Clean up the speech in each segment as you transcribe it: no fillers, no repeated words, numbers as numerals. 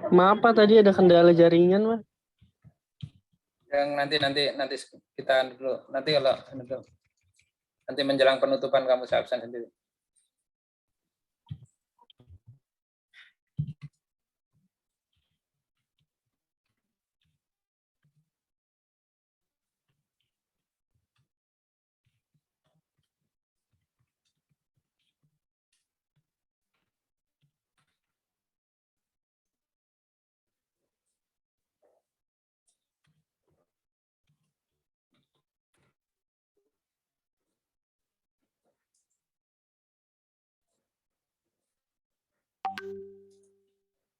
Maaf Pak, tadi ada kendala jaringan Pak. Yang nanti kita dulu. Nanti kalau nanti menjelang penutupan kamu saya absen sendiri.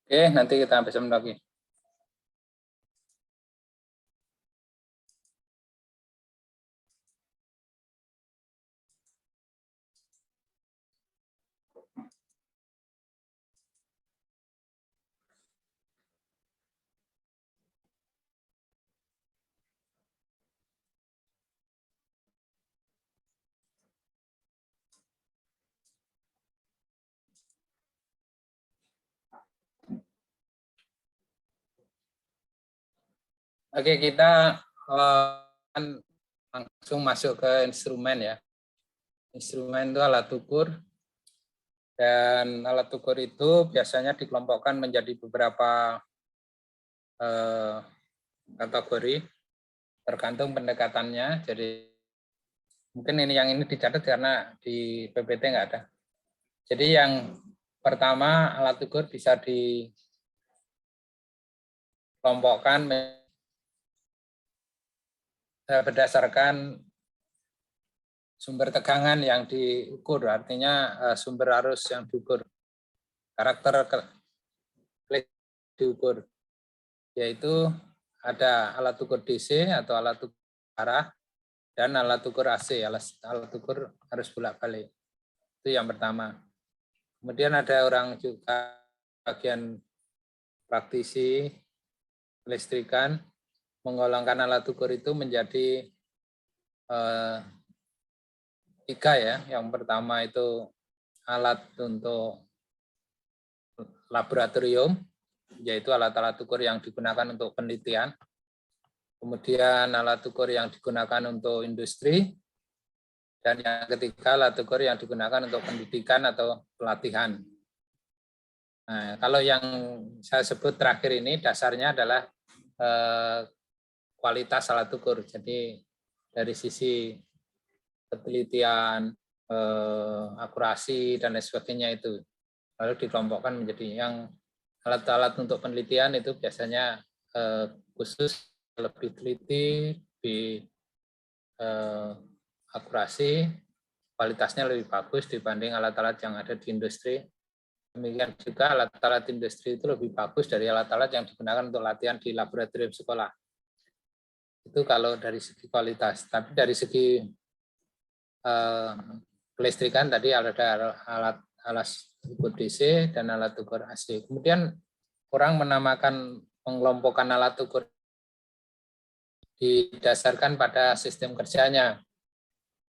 Oke, nanti kita besok lagi. Oke, kita langsung masuk ke instrumen ya. Instrumen itu alat ukur, dan alat ukur itu biasanya dikelompokkan menjadi beberapa kategori tergantung pendekatannya. Jadi mungkin ini dicatat karena di PPT nggak ada. Jadi yang pertama, alat ukur bisa dikelompokkan berdasarkan sumber tegangan yang diukur, artinya sumber arus yang diukur, karakter diukur, yaitu ada alat ukur DC atau alat ukur arah dan alat ukur AC, alat ukur arus bolak-balik. Itu yang pertama. Kemudian ada orang juga bagian praktisi listrikan menggolongkan alat ukur itu menjadi 3 ya. Yang pertama itu alat untuk laboratorium, yaitu alat-alat ukur yang digunakan untuk penelitian. Kemudian alat ukur yang digunakan untuk industri. Dan yang ketiga alat ukur yang digunakan untuk pendidikan atau pelatihan. Nah, kalau yang saya sebut terakhir ini dasarnya adalah kualitas alat ukur. Jadi dari sisi penelitian, akurasi, dan lain sebagainya itu. Lalu dikelompokkan menjadi yang alat-alat untuk penelitian itu biasanya khusus, lebih teliti, lebih akurasi, kualitasnya lebih bagus dibanding alat-alat yang ada di industri. Demikian juga alat-alat industri itu lebih bagus dari alat-alat yang digunakan untuk latihan di laboratorium sekolah. Itu kalau dari segi kualitas. Tapi dari segi kelistrikan tadi ada alat ukur DC dan alat ukur AC. Kemudian orang menamakan pengelompokan alat ukur didasarkan pada sistem kerjanya.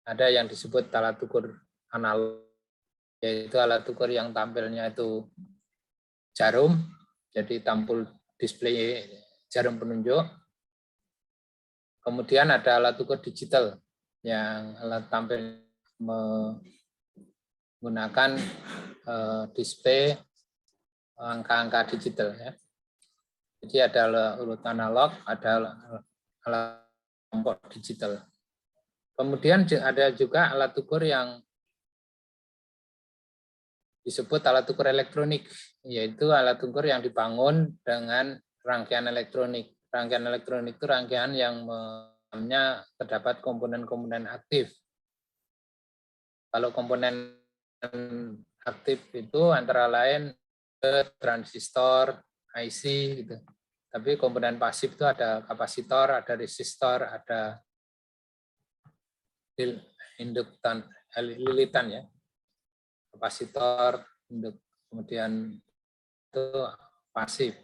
Ada yang disebut alat ukur analog, yaitu alat ukur yang tampilnya itu jarum, jadi tampil display jarum penunjuk. Kemudian ada alat ukur digital yang alat tampil menggunakan display angka-angka digital ya. Jadi ada urut analog, ada alat kelompok digital. Kemudian ada juga alat ukur yang disebut alat ukur elektronik, yaitu alat ukur yang dibangun dengan rangkaian elektronik. Rangkaian elektronik itu rangkaian yang dalamnya terdapat komponen-komponen aktif. Kalau komponen aktif itu antara lain transistor, IC gitu. Tapi komponen pasif itu ada kapasitor, ada resistor, ada induktan, lilitan ya. Kapasitor, kemudian itu pasif.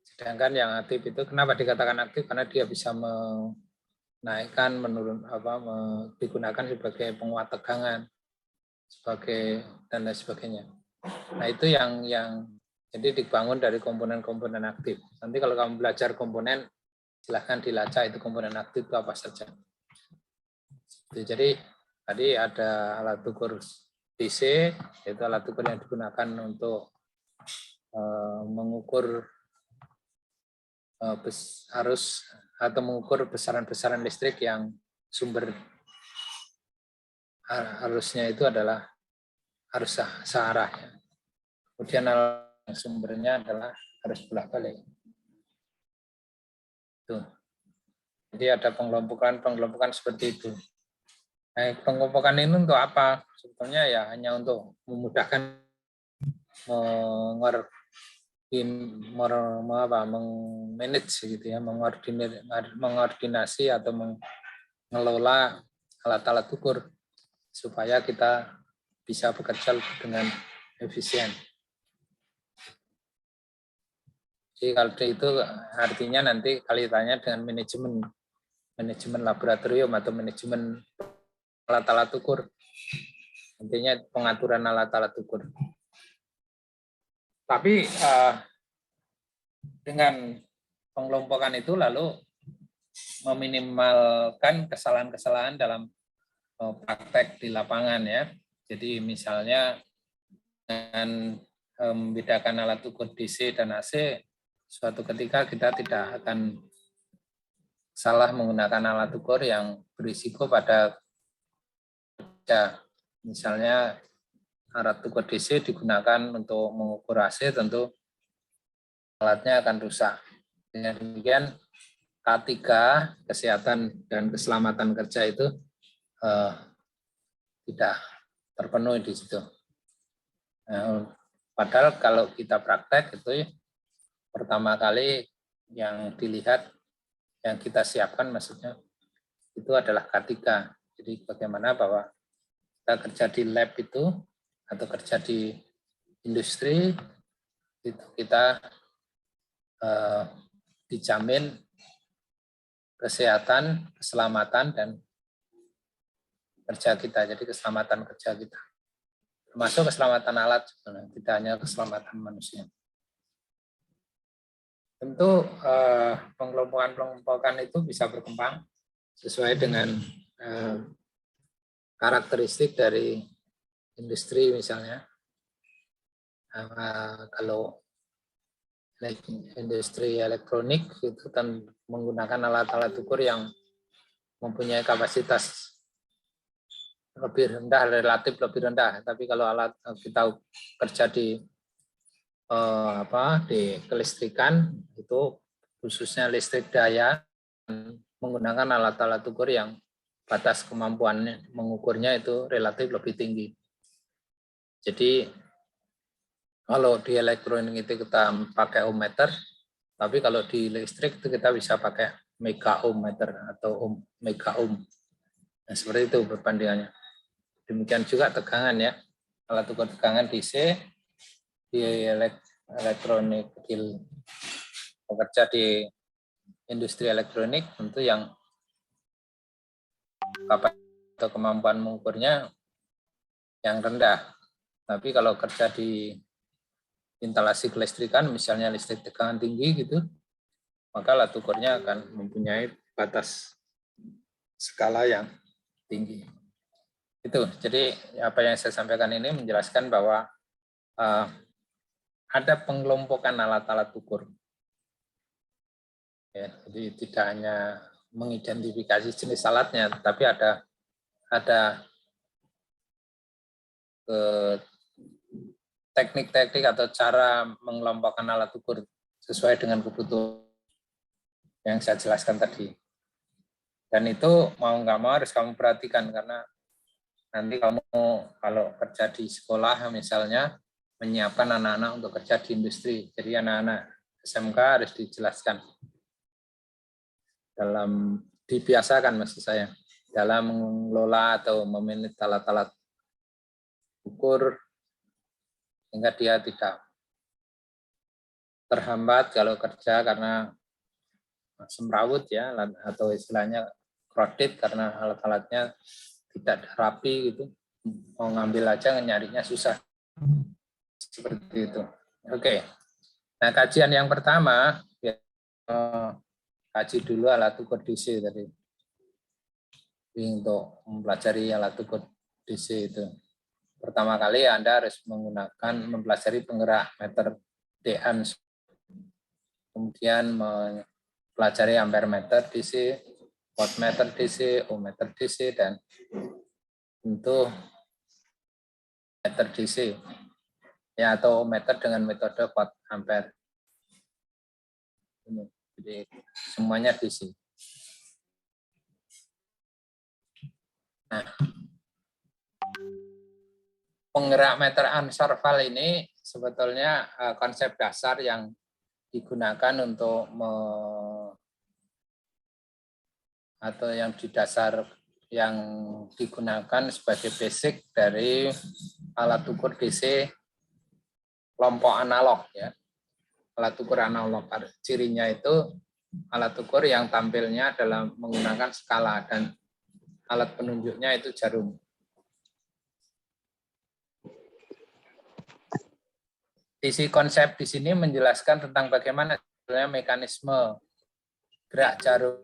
Sedangkan yang aktif itu kenapa dikatakan aktif? Karena dia bisa menaikkan, digunakan sebagai penguat tegangan, sebagai dan lain sebagainya. Nah itu yang Jadi dibangun dari komponen-komponen aktif. Nanti kalau kamu belajar komponen, silahkan dilacak itu komponen aktif itu apa saja. Jadi tadi ada alat ukur DC, yaitu alat ukur yang digunakan untuk mengukur arus atau mengukur besaran-besaran listrik yang sumber arusnya itu adalah arus searah. Kemudian sumbernya adalah arus bolak-balik. Tuh. Jadi ada pengelompokan seperti itu. Nah, pengelompokan ini untuk apa? Sebetulnya ya hanya untuk memudahkan manage gitu ya, mengordinasi atau mengelola alat-alat ukur supaya kita bisa bekerja dengan efisien. Jadi kalau itu artinya nanti kaitannya dengan manajemen laboratorium atau manajemen alat-alat ukur. Intinya pengaturan alat-alat ukur. Tapi dengan pengelompokan itu lalu meminimalkan kesalahan-kesalahan dalam praktek di lapangan ya. Jadi misalnya dengan membedakan alat ukur DC dan AC, suatu ketika kita tidak akan salah menggunakan alat ukur yang berisiko pada ya, misalnya alat ukur DC digunakan untuk mengukur AC, tentu alatnya akan rusak. Dengan demikian K3 kesehatan dan keselamatan kerja itu tidak terpenuhi di situ. Nah, padahal kalau kita praktek itu pertama kali yang dilihat, yang kita siapkan maksudnya itu adalah K3. Jadi bagaimana bahwa kita kerja di lab itu atau kerja di industri itu kita dijamin kesehatan, keselamatan dan kerja kita. Jadi keselamatan kerja kita. Termasuk keselamatan alat sebenarnya, tidak hanya keselamatan manusia. Tentu pengelompokan itu bisa berkembang sesuai dengan karakteristik dari industri misalnya. Kalau industri elektronik itu kan menggunakan alat-alat ukur yang mempunyai kapasitas lebih rendah, relatif lebih rendah. Tapi kalau alat kita kerja di di kelistrikan itu khususnya listrik daya menggunakan alat-alat ukur yang batas kemampuannya mengukurnya itu relatif lebih tinggi. Jadi kalau di elektronik itu kita pakai ohmmeter, tapi kalau di listrik itu kita bisa pakai mega ohmmeter atau mega ohm. Nah, seperti itu perbandingannya. Demikian juga tegangan ya, alat ukur tegangan DC di elektronik, di bekerja di industri elektronik tentu yang atau kemampuan mengukurnya yang rendah. Tapi kalau kerja di instalasi kelistrikan, misalnya listrik tegangan tinggi gitu, maka alat ukurnya akan mempunyai batas skala yang tinggi. Itu. Jadi apa yang saya sampaikan ini menjelaskan bahwa ada pengelompokan alat-alat ukur. Ya, jadi tidak hanya mengidentifikasi jenis alatnya, tapi ada teknik-teknik atau cara mengelompokkan alat ukur sesuai dengan kebutuhan yang saya jelaskan tadi. Dan itu mau nggak mau harus kamu perhatikan, karena nanti kamu kalau kerja di sekolah misalnya menyiapkan anak-anak untuk kerja di industri. Jadi anak-anak SMK harus dijelaskan dibiasakan maksud saya dalam mengelola atau memanage alat-alat ukur sehingga dia tidak terhambat kalau kerja karena semrawut ya, atau istilahnya crowded karena alat-alatnya tidak rapi gitu, mau ngambil aja nyarinya susah seperti itu. Oke. Nah, kajian yang pertama, kaji dulu alat ukur DC tadi. Untuk mempelajari alat ukur DC itu. Pertama kali Anda harus mempelajari penggerak meter DN, kemudian mempelajari ampere meter DC, voltmeter DC, ohmmeter DC, dan tentu meter DC, ya, atau ohmmeter dengan metode volt ampere. Jadi semuanya DC. Nah, penggerak meter Ansorval ini sebetulnya konsep dasar yang digunakan untuk atau yang digunakan sebagai basic dari alat ukur DC kelompok analog, ya. Alat ukur analog, cirinya itu alat ukur yang tampilnya adalah menggunakan skala dan alat penunjuknya itu jarum. Isi konsep di sini menjelaskan tentang bagaimana sebenarnya mekanisme gerak jarum.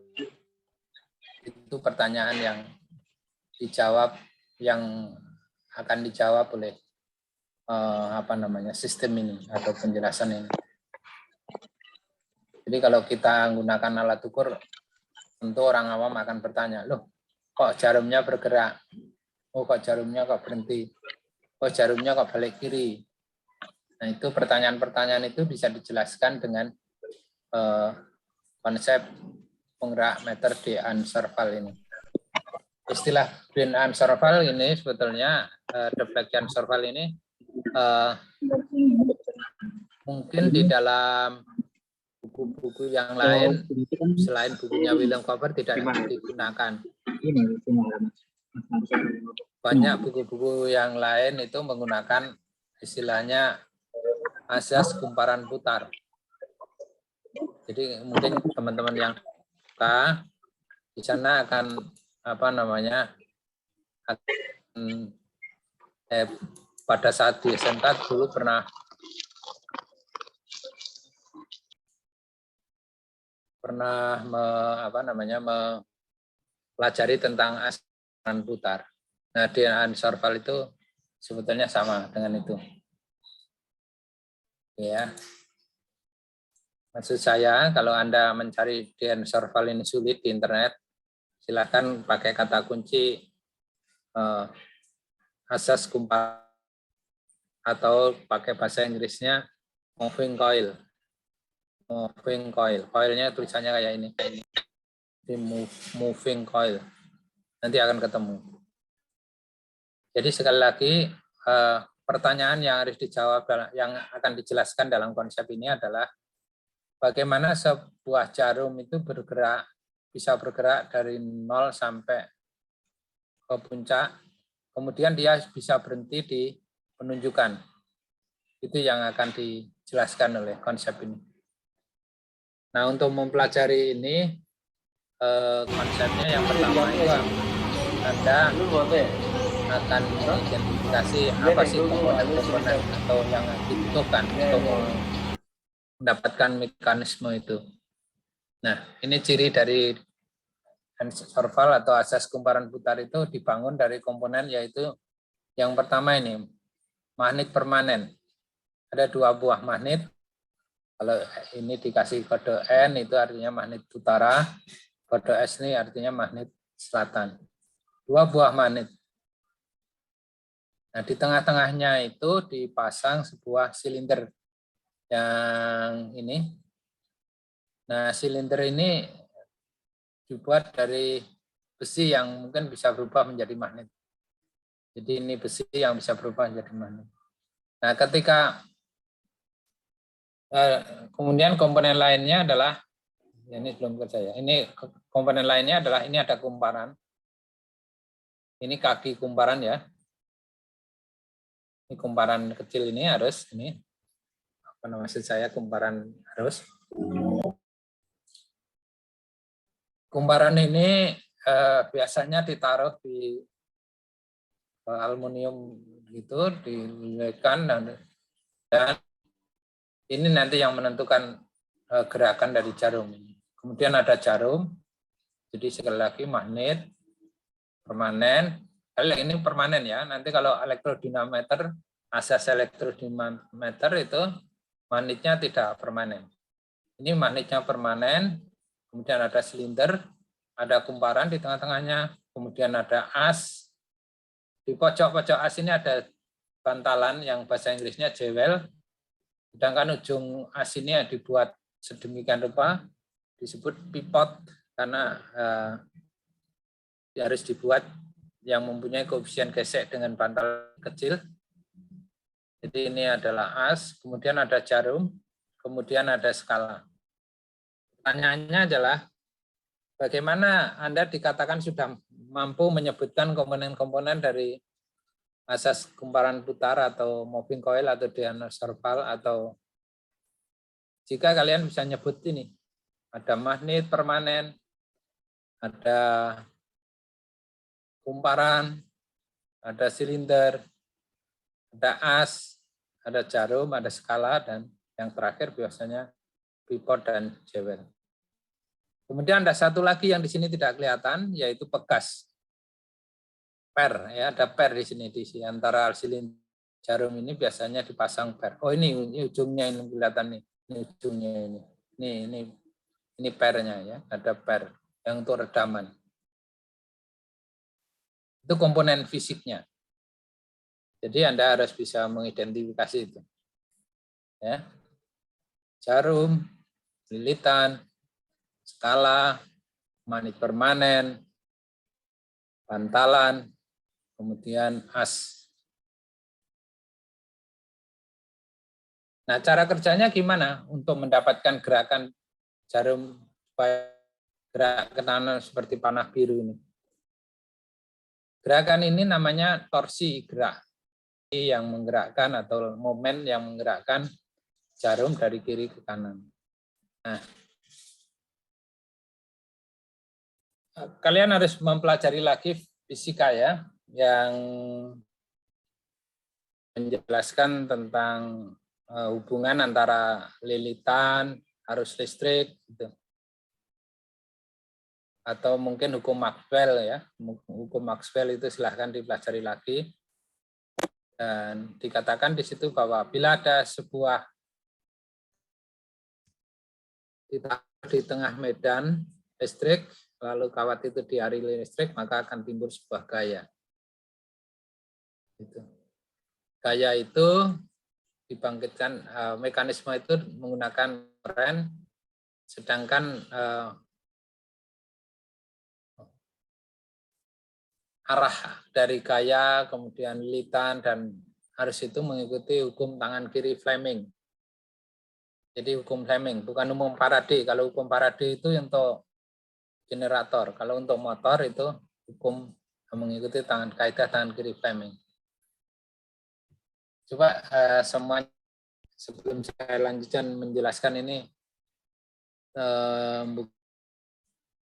Itu pertanyaan yang akan dijawab oleh sistem ini atau penjelasan ini. Jadi kalau kita menggunakan alat ukur, tentu orang awam akan bertanya, loh, kok jarumnya bergerak? Oh, kok jarumnya kok berhenti? Oh, jarumnya kok balik kiri? Nah, itu pertanyaan-pertanyaan itu bisa dijelaskan dengan konsep penggerak meter di Ansorval ini. Istilah bin Ansorval ini sebetulnya, deflect Ansorval ini mungkin di dalam buku-buku yang lain selain bukunya William Cooper tidak digunakan. Banyak buku-buku yang lain itu menggunakan istilahnya asas kumparan putar. Jadi mungkin teman-teman yang di sana akan pada saat di SMK dulu pernah mempelajari tentang asas kumparan putar. Nah, di Ansorval itu sebetulnya sama dengan itu. Ya. Maksud saya, kalau Anda mencari di Ansorval ini sulit di internet, silakan pakai kata kunci asas kumparan atau pakai bahasa Inggrisnya moving coil. Moving coil. Coilnya tulisannya kayak ini. Di moving coil. Nanti akan ketemu. Jadi sekali lagi, pertanyaan yang harus dijawab, yang akan dijelaskan dalam konsep ini adalah bagaimana sebuah jarum itu bisa bergerak dari 0 sampai ke puncak, kemudian dia bisa berhenti di penunjukan. Itu yang akan dijelaskan oleh konsep ini. Nah, untuk mempelajari ini, konsepnya yang pertama itu Anda akan mengidentifikasi apa sih komponen-komponen atau yang dibutuhkan untuk mendapatkan mekanisme itu. Nah, ini ciri dari Ansorval atau asas kumparan putar itu dibangun dari komponen, yaitu yang pertama ini, magnet permanen. Ada 2 buah magnet. Kalau ini dikasih kode N itu artinya magnet utara, kode S ini artinya magnet selatan. 2 buah magnet. Nah, di tengah-tengahnya itu dipasang sebuah silinder yang ini. Nah, silinder ini dibuat dari besi yang mungkin bisa berubah menjadi magnet. Jadi ini besi yang bisa berubah menjadi magnet. Nah, ketika kemudian komponen lainnya adalah, ini belum kerja ya. Ini komponen lainnya adalah, ini ada kumparan. Ini kaki kumparan ya. Ini kumparan kecil ini harus ini. Maksud saya kumparan harus. Kumparan ini biasanya ditaruh di aluminium gitu, dililitkan dan Ini nanti yang menentukan gerakan dari jarum ini. Kemudian ada jarum. Jadi sekali lagi magnet permanen. Ini permanen ya. Nanti kalau elektrodinamometer, asas elektrodinamometer itu magnetnya tidak permanen. Ini magnetnya permanen. Kemudian ada silinder, ada kumparan di tengah-tengahnya. Kemudian ada as. Di pojok-pojok as ini ada bantalan yang bahasa Inggrisnya jewel. Sedangkan ujung as ini dibuat sedemikian rupa, disebut pivot karena harus dibuat yang mempunyai koefisien gesek dengan bantal kecil. Jadi ini adalah as, kemudian ada jarum, kemudian ada skala. Pertanyaannya adalah, bagaimana Anda dikatakan sudah mampu menyebutkan komponen-komponen dari asas kumparan putar atau moving coil atau Dehner Serval, atau jika kalian bisa nyebut ini, ada magnet permanen, ada kumparan, ada silinder, ada as, ada jarum, ada skala, dan yang terakhir biasanya pivot dan jewel. Kemudian ada satu lagi yang di sini tidak kelihatan, yaitu pegas. Per, ya, ada per di sini antara silinder jarum ini biasanya dipasang per. Oh ini ujungnya ini kelihatan nih, ini ujungnya ini. Ini pernya ya, ada per yang untuk redaman. Itu komponen fisiknya. Jadi Anda harus bisa mengidentifikasi itu. Ya. Jarum, lilitan, skala, magnet permanen, bantalan, kemudian as. Nah, cara kerjanya gimana untuk mendapatkan gerakan jarum gerak ke kanan seperti panah biru ini? Gerakan ini namanya torsi gerak, yang menggerakkan atau momen yang menggerakkan jarum dari kiri ke kanan. Nah, kalian harus mempelajari lagi fisika ya, yang menjelaskan tentang hubungan antara lilitan, arus listrik, gitu. Atau mungkin hukum Maxwell ya, hukum Maxwell itu silahkan dipelajari lagi. Dan dikatakan di situ bahwa bila ada sebuah di tengah medan listrik, lalu kawat itu dialiri listrik, maka akan timbul sebuah gaya. Gitu. Gaya itu dibangkitkan, mekanisme itu menggunakan current, sedangkan arah dari gaya, kemudian lilitan, dan arus itu mengikuti hukum tangan kiri Fleming. Jadi hukum Fleming, bukan umum Faraday. Kalau hukum Faraday itu untuk generator. Kalau untuk motor itu hukum mengikuti kaidah tangan kiri Fleming. Coba semua sebelum saya lanjutkan menjelaskan ini,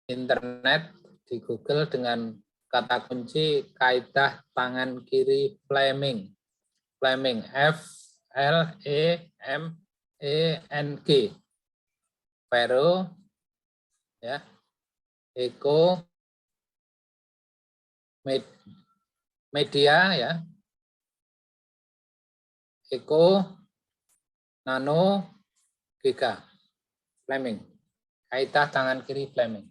internet di Google dengan kata kunci kaidah tangan kiri Fleming. Fleming, F-L-E-M-E-N-G. Ferro, ya, Eco, media, ya, Eco, Nano, Giga. Fleming. Kaidah tangan kiri Fleming.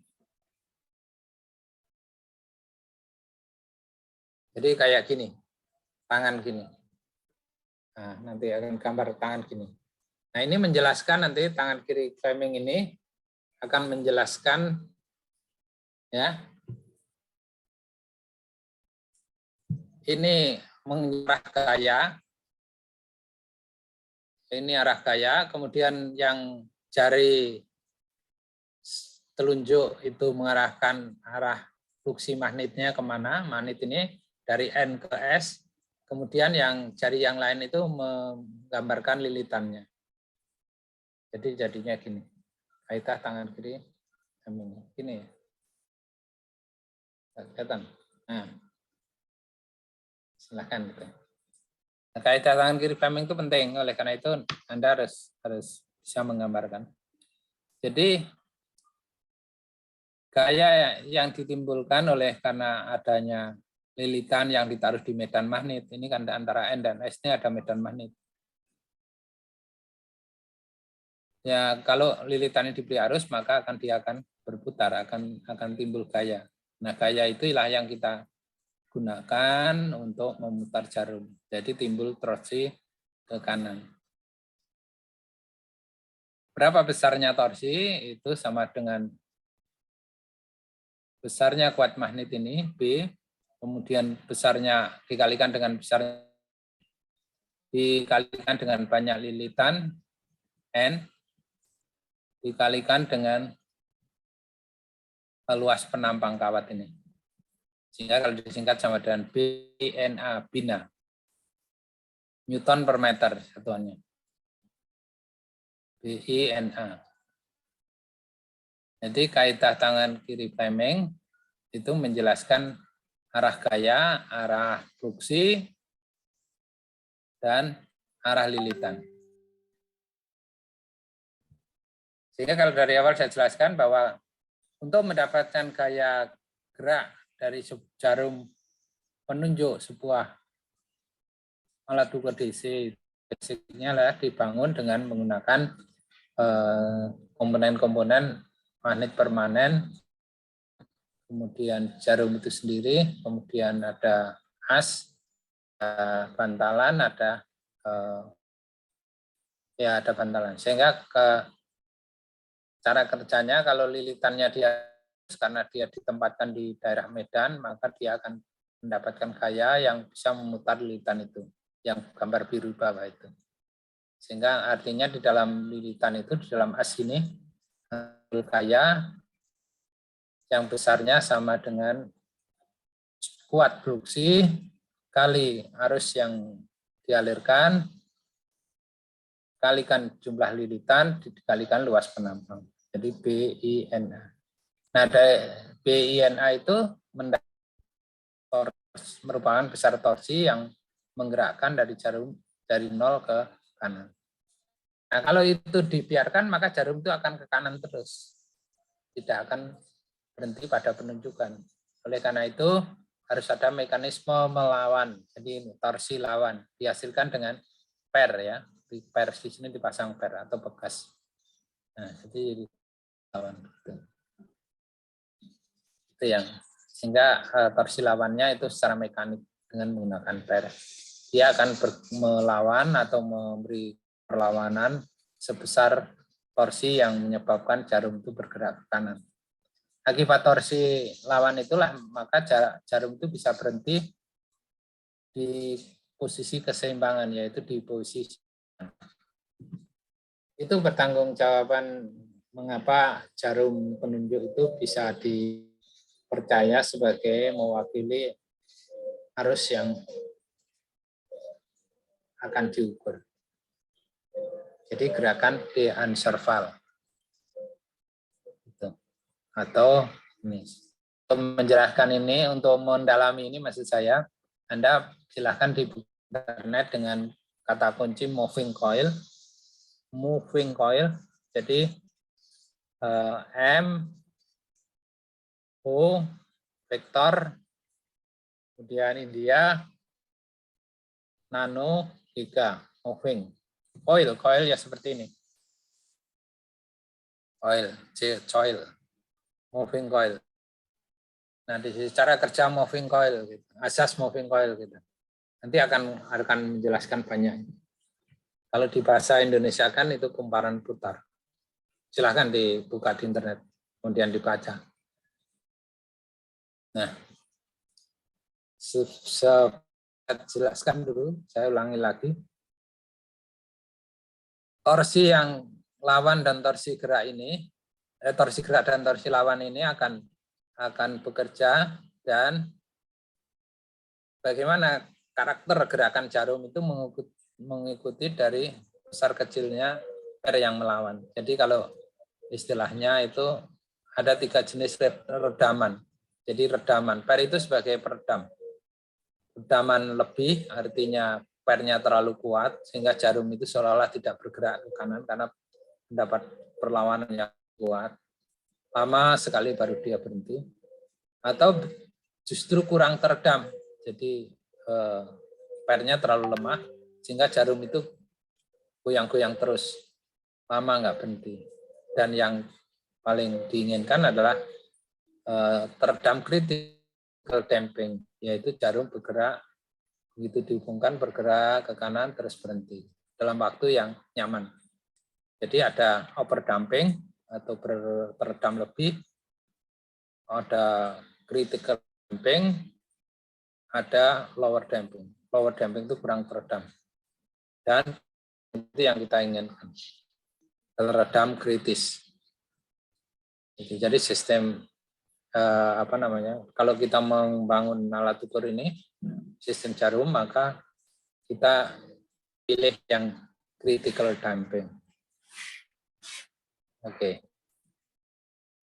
Jadi kayak gini, tangan gini. Nah, nanti akan gambar tangan gini. Nah, ini menjelaskan nanti tangan kiri Fleming ini akan menjelaskan ya. Ini mengarah gaya. Ini arah gaya, kemudian yang jari telunjuk itu mengarahkan arah fluksi magnetnya kemana. Magnet ini dari N ke S. Kemudian yang jari yang lain itu menggambarkan lilitannya. Jadi jadinya gini. Kaidah tangan kiri. Gini ya. Kelihatan. Nah. Silakan gitu. Nah, kaidah tangan kiri framing itu penting, oleh karena itu Anda harus bisa menggambarkan. Jadi gaya yang ditimbulkan oleh karena adanya lilitan yang ditaruh di medan magnet, ini kan antara N dan S ini ada medan magnet. Ya, kalau lilitannya diberi arus, maka dia akan berputar, akan timbul gaya. Nah, gaya itulah yang kita gunakan untuk memutar jarum. Jadi timbul torsi ke kanan. Berapa besarnya torsi? Itu sama dengan besarnya kuat magnet ini, B, kemudian besarnya dikalikan dengan dikalikan dengan banyak lilitan, N, dikalikan dengan luas penampang kawat ini. Sehingga kalau disingkat sama dengan BNA, bina. Newton per meter satuannya. BINA. Jadi kaidah tangan kiri framing itu menjelaskan arah gaya, arah fluksi, dan arah lilitan. Sehingga kalau dari awal saya jelaskan bahwa untuk mendapatkan gaya gerak dari jarum penunjuk sebuah alat ukur DC, basicnya adalah dibangun dengan menggunakan komponen-komponen magnet permanen, kemudian jarum itu sendiri, kemudian ada as, bantalan, ada bantalan. Sehingga cara kerjanya kalau lilitannya karena dia ditempatkan di daerah medan, maka dia akan mendapatkan gaya yang bisa memutar lilitan itu, yang gambar biru bawah itu. Sehingga artinya di dalam lilitan itu, di dalam as ini, gaya yang besarnya sama dengan kuat fluksi kali arus yang dialirkan, kalikan jumlah lilitan, dikalikan luas penampang. Jadi BINA. Nah, BINA itu merupakan besar torsi yang menggerakkan dari jarum dari 0 ke kanan. Nah, kalau itu dibiarkan, maka jarum itu akan ke kanan terus. Tidak akan berhenti pada penunjukan. Oleh karena itu, harus ada mekanisme melawan. Jadi torsi lawan dihasilkan dengan per ya. Di per di sini dipasang per atau bekas. Nah, jadi lawan. Itu yang sehingga torsi lawannya itu secara mekanik dengan menggunakan per. Dia akan melawan atau memberi perlawanan sebesar torsi yang menyebabkan jarum itu bergerak ke kanan. Akibat torsi lawan itulah maka jarum itu bisa berhenti di posisi keseimbangan, yaitu di posisi. Itu pertanggungjawaban mengapa jarum penunjuk itu bisa dipercaya sebagai mewakili arus yang akan diukur. Jadi gerakan de-Anserval. Atau ini. Untuk menjelaskan ini, untuk mendalami ini maksud saya, Anda silahkan di internet dengan kata kunci moving coil. Moving coil, jadi M, O, vektor, kemudian India, nano, giga, moving. Coil ya seperti ini. Coil. Moving coil. Nah, di cara kerja moving coil, gitu. Asas moving coil, gitu. Nanti akan menjelaskan banyak. Kalau di bahasa Indonesia kan itu kumparan putar. Silahkan dibuka di internet, kemudian dibaca. Nah, saya jelaskan dulu, saya ulangi lagi. Torsi yang lawan dan torsi gerak ini, torsi gerak dan torsi lawan ini akan bekerja, dan bagaimana karakter gerakan jarum itu mengikuti dari besar kecilnya per yang melawan. Jadi kalau istilahnya itu ada 3 jenis redaman. Jadi redaman, per itu sebagai peredam. Redaman lebih artinya pairnya terlalu kuat sehingga jarum itu seolah-olah tidak bergerak ke kanan karena mendapat perlawanan yang kuat. Lama sekali baru dia berhenti. Atau justru kurang teredam. Jadi pairnya terlalu lemah sehingga jarum itu goyang-goyang terus. Lama nggak berhenti. Dan yang paling diinginkan adalah teredam critical damping, yaitu jarum bergerak, begitu dihubungkan bergerak ke kanan terus berhenti dalam waktu yang nyaman. Jadi ada overdamping atau teredam lebih, ada critical damping, ada lower damping. Lower damping itu kurang teredam. Dan itu yang kita inginkan. Teredam kritis. Jadi sistem kalau kita membangun alat ukur ini, sistem jarum, maka kita pilih yang critical damping. Oke.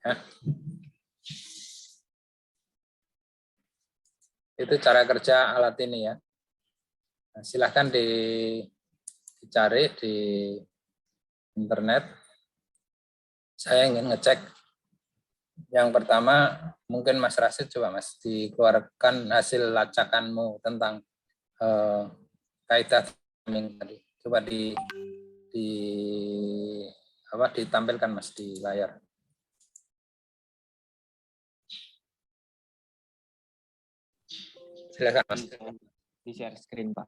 Ya. Itu cara kerja alat ini ya. Nah, silahkan dicari di internet. Saya ingin ngecek. Yang pertama, mungkin Mas Rasid coba Mas dikeluarkan hasil lacakanmu tentang kaidah damping tadi. Coba ditampilkan Mas di layar. Silakan Mas. Di share screen Pak.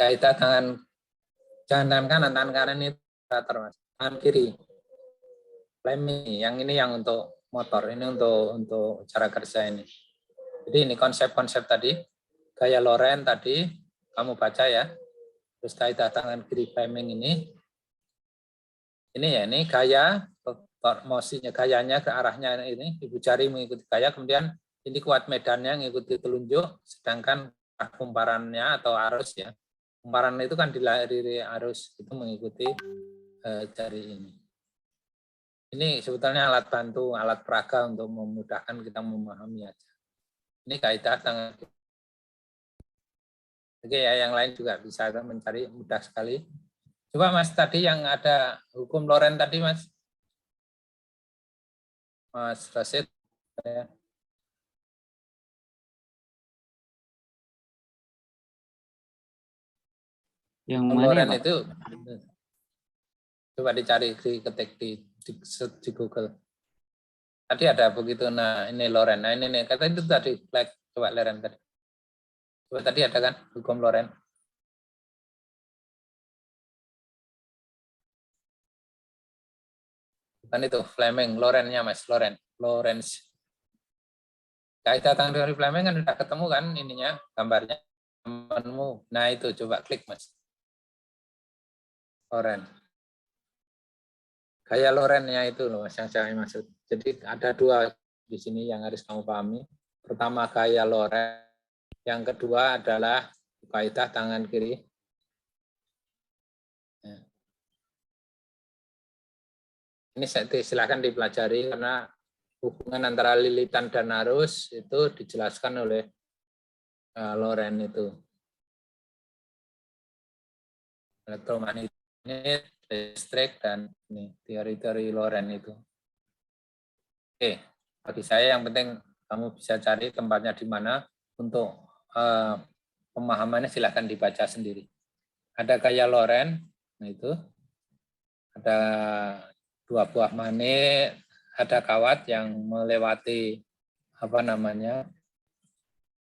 Kaidah jangan tangan kanan itu rata Mas. Tangan kiri. Yang ini yang untuk motor, ini untuk cara kerja ini. Jadi ini konsep-konsep tadi, gaya Loren tadi kamu baca ya. Terus kaidah tangan kiri framing ini ya, ini gaya mosinya, gayanya ke arahnya ini, ibu jari mengikuti gaya, kemudian ini kuat medannya mengikuti telunjuk, sedangkan kumparannya atau arus ya. Kumparan itu kan dari arus itu mengikuti jari ini. Ini sebetulnya alat bantu, alat peraga untuk memudahkan kita memahami aja. Ini kaidah tangan. Oke ya, yang lain juga bisa mencari mudah sekali. Coba Mas tadi yang ada hukum Loren tadi Mas. Mas Rasid. Yang hukum mana Loren ya, Pak? itu coba dicari ketik di Google. Tadi ada begitu. Nah, ini Loren. Nah, ini kata itu tadi flag. Coba Loren tadi. Coba tadi ada kan hukum Loren. Bukan itu Fleming, Lorennya Mas, Lorentz. Kaidah tangan dari Fleming kan sudah ketemu kan ininya, gambarnya temanmu. Nah, itu coba klik Mas. Loren. Gaya Lorennya itu loh Mas yang saya maksud. Jadi ada dua di sini yang harus kamu pahami. Pertama gaya Loren, yang kedua adalah kaidah tangan kiri. Ini silakan dipelajari karena hubungan antara lilitan dan arus itu dijelaskan oleh Loren itu. Elektromagnetik, listrik, dan ini teori-teori Loren itu. Oke, bagi saya yang penting kamu bisa cari tempatnya di mana. Untuk pemahamannya silakan dibaca sendiri. Ada gaya Loren, nah itu ada dua buah magnet, ada kawat yang melewati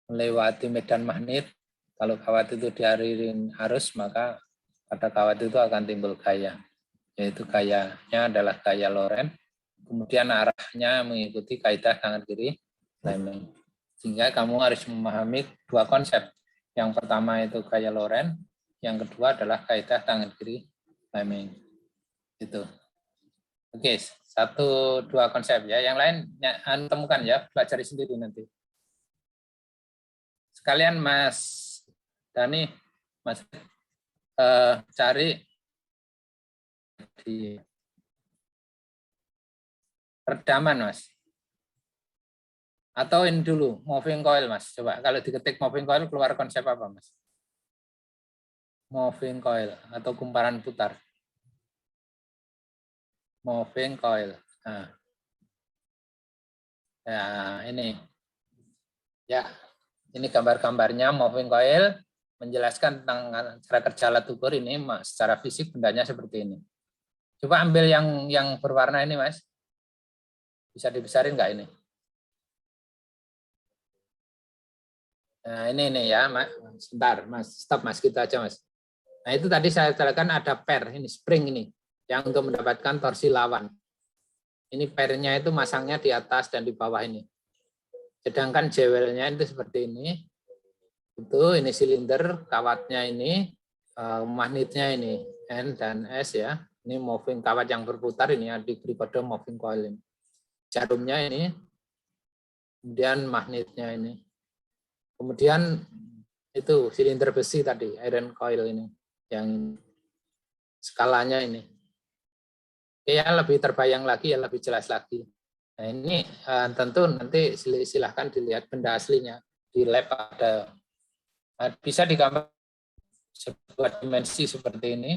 melewati medan magnet. Kalau kawat itu dialirin arus, maka pada kawat itu akan timbul gaya, yaitu gayanya adalah gaya Loren. Kemudian arahnya mengikuti kaidah tangan kiri Fleming. Sehingga kamu harus memahami dua konsep. Yang pertama itu gaya Loren, yang kedua adalah kaidah tangan kiri Fleming. Itu. Oke, 1-2 konsep ya. Yang lain temukan ya, pelajari sendiri nanti. Sekalian Mas Dani, Mas cari di redaman, Mas. Atau ini dulu, moving coil, Mas. Coba kalau diketik moving coil keluar konsep apa, Mas? Moving coil atau kumparan putar. Moving coil. Nah. Ya, ini. Ya, ini gambar-gambarnya moving coil menjelaskan tentang cara kerja alat ukur ini, Mas. Secara fisik bendanya seperti ini. Coba ambil yang berwarna ini, Mas. Bisa dibesarin nggak ini? Nah, ini ya, Mas. Sebentar, Mas. Stop, Mas. Kita aja, Mas. Nah, itu tadi saya katakan ada per, ini spring ini, yang untuk mendapatkan torsi lawan. Ini pernya itu masangnya di atas dan di bawah ini. Sedangkan jewelnya itu seperti ini. Ini silinder, kawatnya ini, magnetnya ini, N dan S ya. Ini moving kawat yang berputar ini ya, diberi kode moving coil ini. Jarumnya ini, kemudian magnetnya ini. Kemudian itu silinder besi tadi, iron coil ini, yang skalanya ini. Ya lebih terbayang lagi, ya lebih jelas lagi. Nah ini tentu nanti silahkan dilihat benda aslinya di lab ada. Bisa digambar sebuah dimensi seperti ini,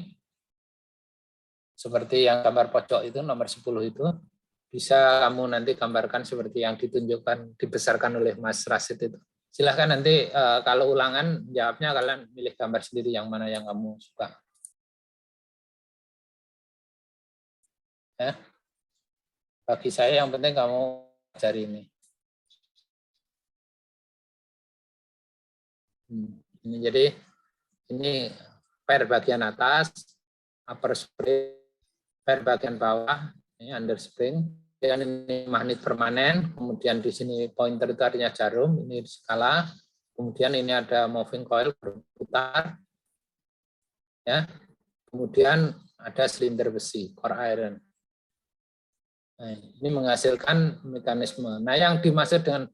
seperti yang gambar pojok itu nomor 10 itu. Bisa kamu nanti gambarkan seperti yang ditunjukkan, dibesarkan oleh Mas Rasid itu. Silahkan nanti kalau ulangan jawabnya kalian milih gambar sendiri yang mana yang kamu suka. Ya. Bagi saya yang penting kamu cari ini. Ini jadi ini per bagian atas, upper spring, per bagian bawah, ini under spring. Dan ini magnet permanen, kemudian di sini pointer itu artinya jarum, ini skala, kemudian ini ada moving coil berputar, ya, kemudian ada silinder besi, core iron. Nah, ini menghasilkan mekanisme. Nah, yang dimaksud dengan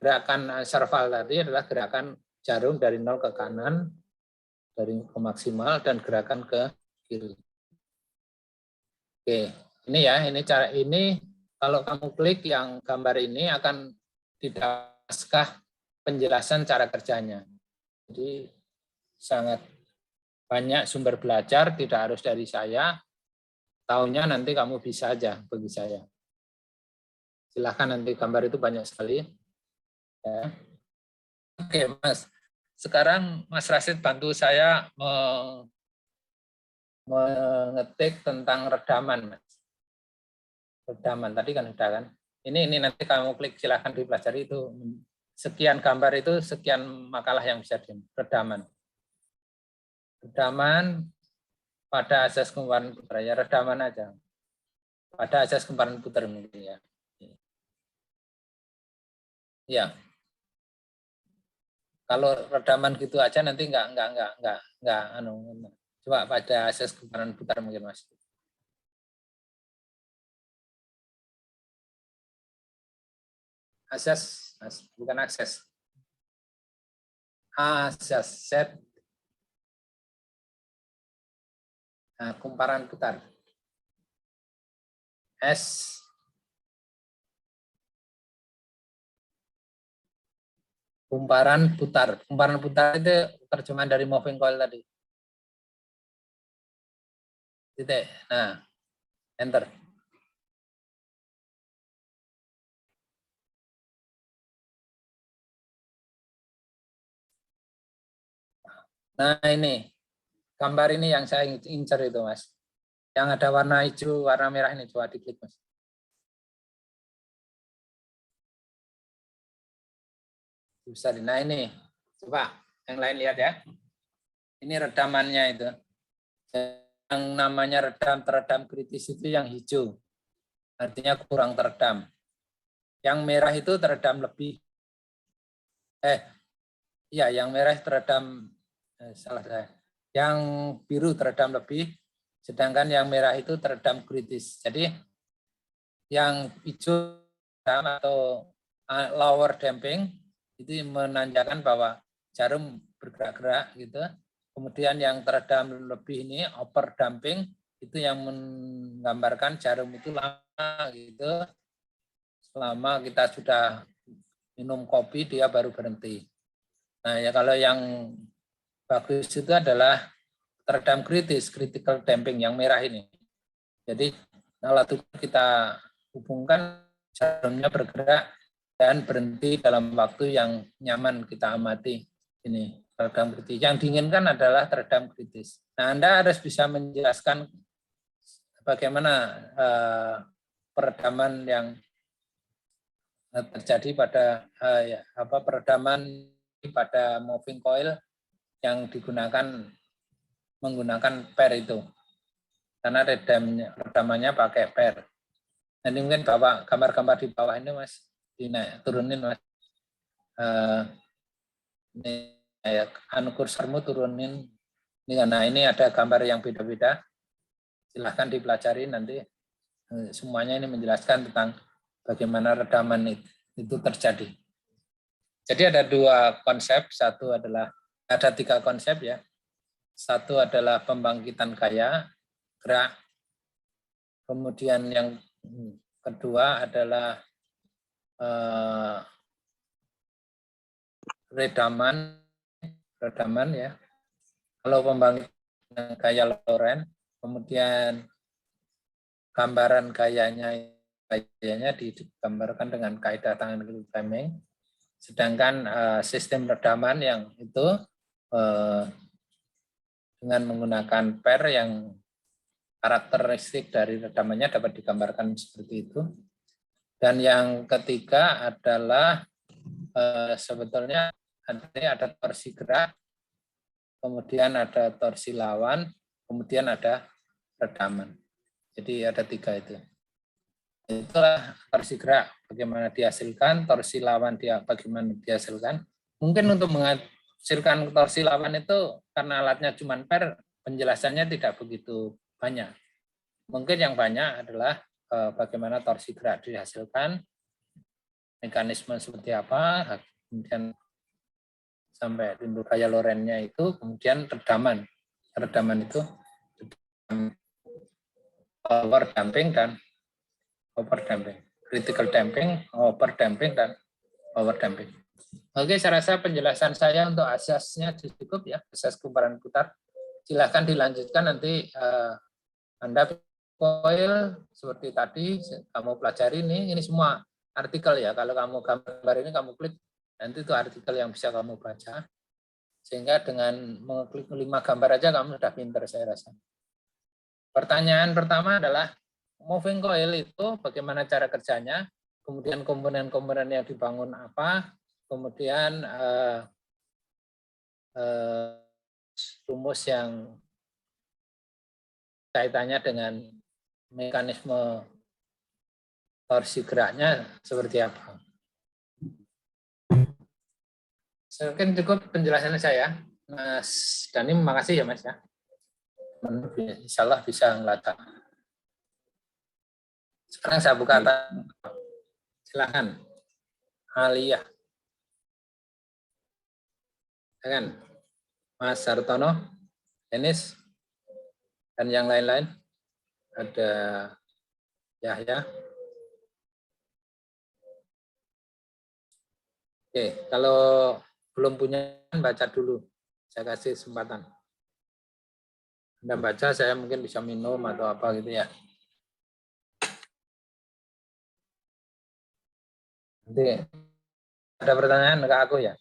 gerakan serval tadi adalah gerakan jarum dari 0 ke kanan, dari ke maksimal, dan gerakan ke kiri. Oke. Ini ya, ini cara ini kalau kamu klik yang gambar ini akan didapatkan penjelasan cara kerjanya. Jadi sangat banyak sumber belajar, tidak harus dari saya. Tahunya nanti kamu bisa aja bagi saya. Silahkan nanti gambar itu banyak sekali. Ya. Oke, Mas. Sekarang Mas Rasid bantu saya mengetik tentang redaman, Mas. Redaman tadi kan sudah kan. Ini nanti kamu klik silahkan dipelajari itu sekian gambar itu sekian makalah yang bisa di redaman. Redaman pada asas kumparan putar ya, redaman aja. Pada asas kumparan putar mungkin ya. Ya. Kalau redaman gitu aja nanti enggak coba pada asas kumparan putar mungkin Mas. Asas, bukan akses. Asas set. Nah, kumparan putar. S. Kumparan putar. Kumparan putar itu terjemahan dari moving coil tadi. Titik. Nah, enter. Nah, ini. Gambar ini yang saya incer itu, Mas. Yang ada warna hijau, warna merah ini. Coba diklik, Mas. Bisa. Nah, ini. Coba, yang lain lihat ya. Ini redamannya itu. Yang namanya teredam kritis itu yang hijau. Artinya kurang teredam. Yang merah itu teredam lebih. Iya, yang merah teredam, salah saya. Yang biru teredam lebih, sedangkan yang merah itu teredam kritis. Jadi yang hijau atau lower damping itu menandakan bahwa jarum bergerak-gerak gitu. Kemudian yang teredam lebih ini overdamping, itu yang menggambarkan jarum itu lama gitu. Selama kita sudah minum kopi dia baru berhenti. Nah ya kalau yang bagus itu adalah teredam kritis, critical damping yang merah ini. Jadi alat ukur kita hubungkan jarumnya bergerak dan berhenti dalam waktu yang nyaman kita amati. Ini teredam kritis. Yang diinginkan adalah teredam kritis. Nah, Anda harus bisa menjelaskan bagaimana peredaman yang terjadi pada peredaman pada moving coil yang digunakan menggunakan per itu. Karena redamannya pakai per. Nanti mungkin bawa gambar-gambar di bawah ini Mas, turunin Mas. Ini ya, kursormu turunin. Nah ini ada gambar yang beda-beda. Silahkan dipelajari nanti. Semuanya ini menjelaskan tentang bagaimana redaman itu terjadi. Jadi ada dua konsep. Satu adalah, ada tiga konsep ya. Satu adalah pembangkitan gaya, gerak. Kemudian yang kedua adalah redaman ya. Kalau pembangkitan gaya Lorentz, kemudian gambaran gayanya digambarkan dengan kaidah tangan kiri Fleming. Sedangkan sistem redaman yang itu dengan menggunakan per yang karakteristik dari redamannya dapat digambarkan seperti itu. Dan yang ketiga adalah sebetulnya ada torsi gerak, kemudian ada torsi lawan, kemudian ada redaman. Jadi ada tiga itu. Itulah torsi gerak, bagaimana dihasilkan, torsi lawan bagaimana dihasilkan. Mungkin untuk menghasilkan torsi lawan itu karena alatnya cuma per, penjelasannya tidak begitu banyak. Mungkin yang banyak adalah bagaimana torsi gerak dihasilkan, mekanisme seperti apa, kemudian sampai timbul gaya Lorentz-nya itu, kemudian redaman. Redaman itu power damping dan overdamping, critical damping, overdamping dan power damping. Oke, saya rasa penjelasan saya untuk asasnya cukup ya, asas kumparan putar. Silahkan dilanjutkan nanti Anda coil seperti tadi kamu pelajari ini semua artikel ya. Kalau kamu gambar ini kamu klik, nanti itu artikel yang bisa kamu baca. Sehingga dengan mengklik 5 gambar aja kamu sudah pinter saya rasa. Pertanyaan pertama adalah moving coil itu bagaimana cara kerjanya, kemudian komponen-komponen yang dibangun apa, kemudian rumus yang kaitannya dengan mekanisme torsi geraknya seperti apa. Mungkin cukup penjelasan saya. Mas Dhani, makasih ya Mas ya. Insya Allah bisa ngelacak. Sekarang saya buka. Silakan. Aliyah. Silakan. Mas Sartono, Denis, dan yang lain-lain. Ada Yahya. Oke, kalau belum punya baca dulu. Saya kasih kesempatan. Anda baca, saya mungkin bisa minum atau apa gitu ya. Nanti ada pertanyaan ke aku ya,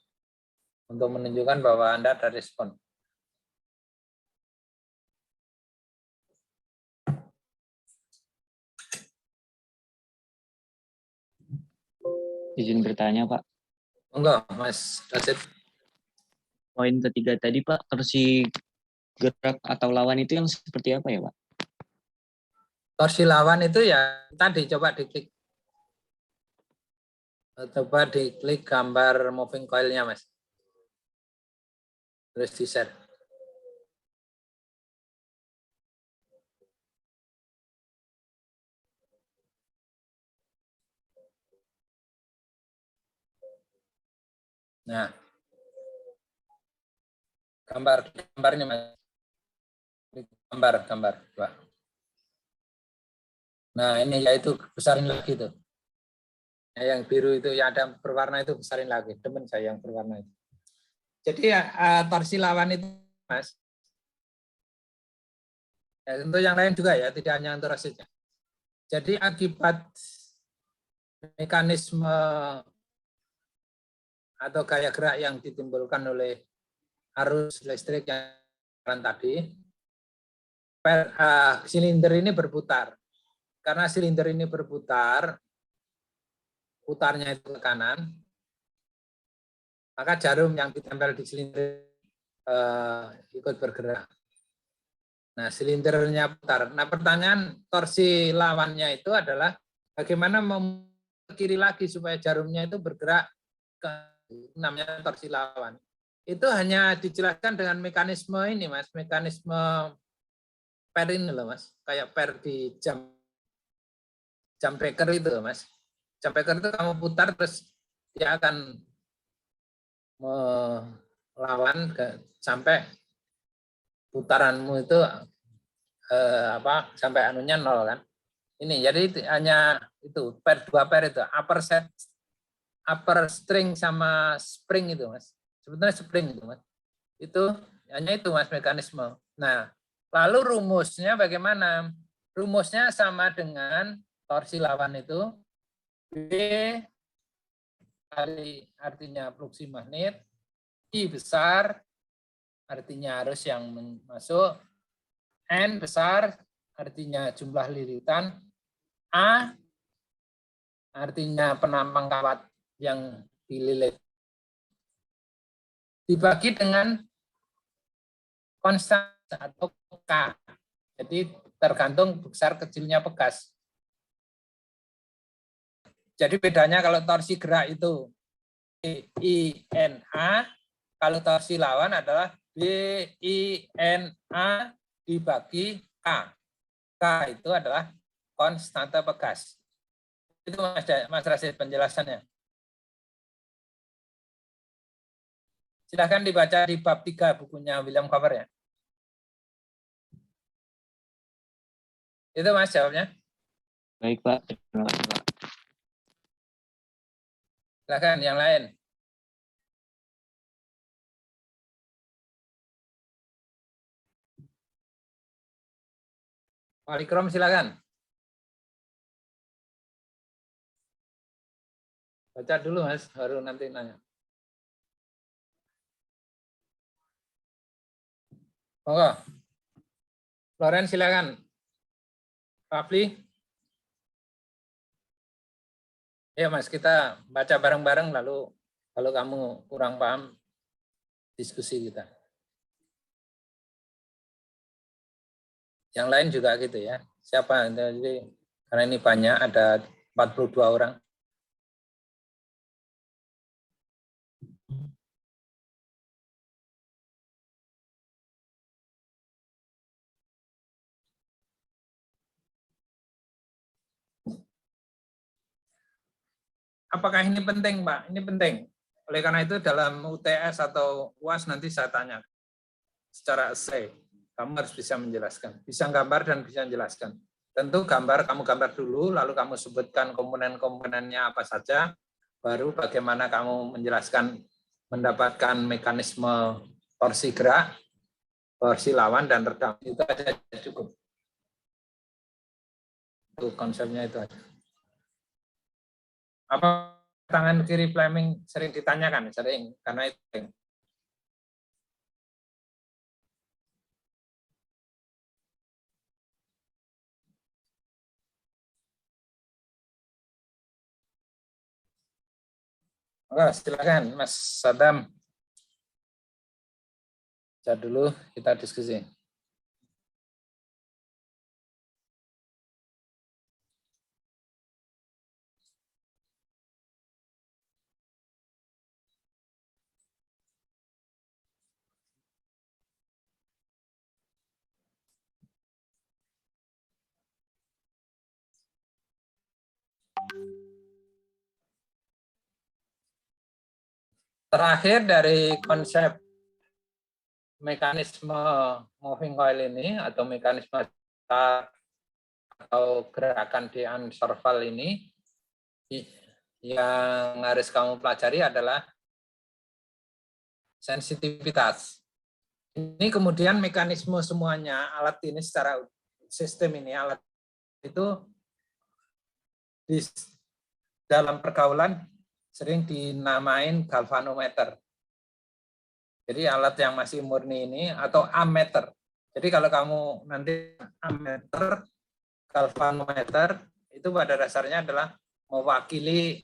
untuk menunjukkan bahwa Anda ada respon. izin bertanya, Pak. Enggak, Mas Rasid. Poin ketiga tadi, Pak, torsi gerak atau lawan itu yang seperti apa ya, Pak? Torsi lawan itu ya tadi coba diklik. Coba diklik gambar moving coil-nya, Mas. Terus di-share. Nah, gambarnya Mas. Gambar. Wah. Nah, ini yaitu besarin lagi tuh. Nah, yang biru itu yang ada berwarna itu besarin lagi. Teman saya yang berwarna itu. Jadi torsi lawan itu Mas. Ya, tentu yang lain juga ya, tidak hanya untuk rasitnya. Jadi akibat mekanisme atau gaya gerak yang ditimbulkan oleh arus listrik yang tadi, silinder ini berputar. Karena silinder ini berputar, putarnya itu ke kanan, maka jarum yang ditempel di silinder ikut bergerak. Nah, silindernya putar. Nah, pertanyaan torsi lawannya itu adalah bagaimana ke kiri lagi supaya jarumnya itu bergerak ke namanya torsi lawan. Itu hanya dijelaskan dengan mekanisme ini, Mas, mekanisme per ini loh, Mas. Kayak per di jam breaker itu, Mas. Jam breaker itu kamu putar terus dia akan melawan sampai putaranmu itu sampai anunya 0 kan. Ini jadi hanya itu per 2 per itu upper string sama spring itu Mas. Sebetulnya spring itu Mas. Itu hanya itu Mas mekanisme. Nah, lalu rumusnya bagaimana? Rumusnya sama dengan torsi lawan itu B kali artinya fluksi magnet, I besar artinya arus yang masuk, N besar artinya jumlah liritan, A artinya penampang kawat yang dililit. Dibagi dengan konstan atau K. Jadi tergantung besar kecilnya pegas. Jadi bedanya kalau torsi gerak itu INA, kalau torsi lawan adalah BINA dibagi K. K itu adalah konstanta pegas. Itu Mas Rasid penjelasannya. Silahkan dibaca di bab 3 bukunya William Cooper ya. Itu Mas jawabnya. Baik Pak, terima kasih Pak. Silahkan yang lain. Walikrom silakan. Baca dulu Mas, baru nanti nanya. Monggo. Loren silakan. Rafli. Ya Mas, kita baca bareng-bareng lalu kalau kamu kurang paham diskusi kita. Yang lain juga gitu ya. Siapa? Jadi karena ini banyak, ada 42 orang. Apakah ini penting, Pak? Ini penting. Oleh karena itu dalam UTS atau UAS nanti saya tanya secara essay. Kamu harus bisa menjelaskan. Bisa gambar dan bisa menjelaskan. Tentu kamu gambar dulu, lalu kamu sebutkan komponen-komponennya apa saja, baru bagaimana kamu menjelaskan, mendapatkan mekanisme torsi gerak, torsi lawan, dan redam. Itu aja cukup. Itu konsepnya itu aja. Apa tangan kiri Fleming sering ditanyakan? Sering, karena itu. Oh, silakan Mas Sadam. Saya dulu kita diskusi. Terakhir dari konsep mekanisme moving coil ini atau mekanisme atau gerakan di unserval ini yang harus kamu pelajari adalah sensitivitas. Ini kemudian mekanisme semuanya alat ini secara sistem ini alat itu di dalam pergaulan sering dinamain galvanometer. Jadi alat yang masih murni ini atau ammeter. Jadi kalau kamu nanti ammeter, galvanometer itu pada dasarnya adalah mewakili